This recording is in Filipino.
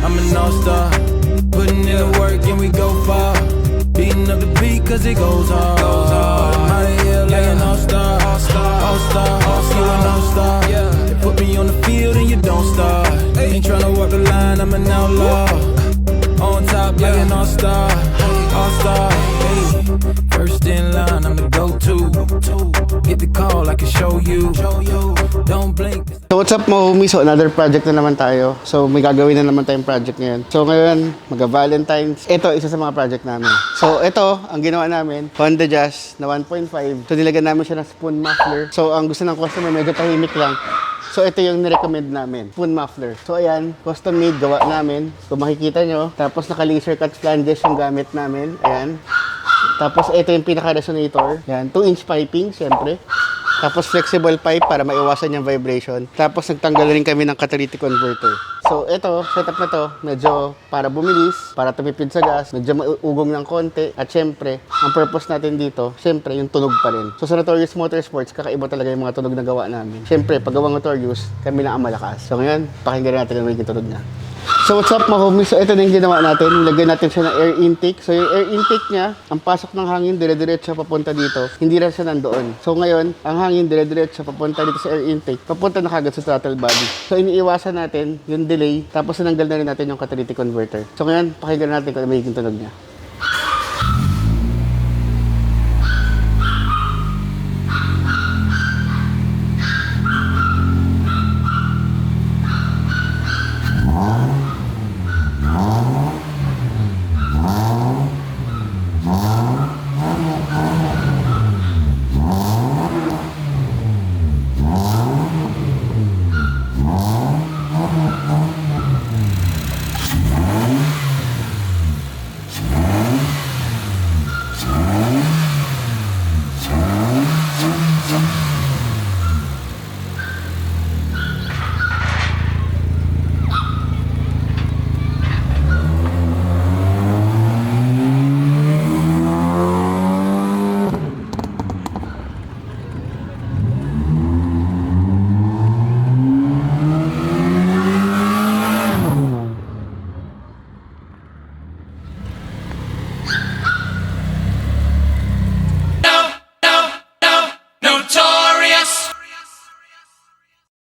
I'm an all-star. Putting in the work and we go far. Beating up the beat cause it goes hard. I'm out of here like an all-star. All-star, you an all-star. They put me on the field and you don't start. Ain't tryna walk the line, I'm an outlaw. On top like an all-star. All-star, hey. First in line, I'm the go-to. Get the call, I can show you. Don't blink. So what's up mga homies? So another project na naman tayo. So may gagawin na naman tayong project ngayon. So ngayon, mag-Valentine's. Ito, isa sa mga project namin. So ito, ang ginawa namin, Honda Jazz na 1.5. So nilagyan namin siya ng spoon muffler. So ang gusto ng customer, medyo tahimik lang. So ito yung nirecommend namin, spoon muffler. So ayan, custom made, gawa namin. Kung makikita nyo, tapos naka-laser cut flanges yung gamit namin. Ayan. Tapos ito yung pinaka-resonator. Ayan, 2-inch piping, syempre. Tapos flexible pipe para maiwasan yung vibration. Tapos nagtanggal rin kami ng catalytic converter. So ito, setup na to, medyo para bumilis, para tumipid sa gas, medyo maugong ng konti. At syempre, ang purpose natin dito, syempre yung tunog pa rin. So sa Notorious Motorsports, kakaiba talaga yung mga tunog na gawa namin. Syempre, pag gawa Notorious, kami lang ang malakas. So ngayon, pakinggan natin ang magiging tunog niya. So what's up mga homies? So ito na yung ginawa natin. Nilagyan natin siya ng air intake. So yung air intake niya, ang pasok ng hangin dire-diretso papunta dito. Hindi lang siya nandoon. So ngayon, ang hangin dire-diretso papunta dito sa air intake. Papunta na kagad sa throttle body. So iniiwasan natin yung delay. Tapos sinanggal na rin natin yung catalytic converter. So ngayon, pakinggan natin kung ano magiging tunog niya.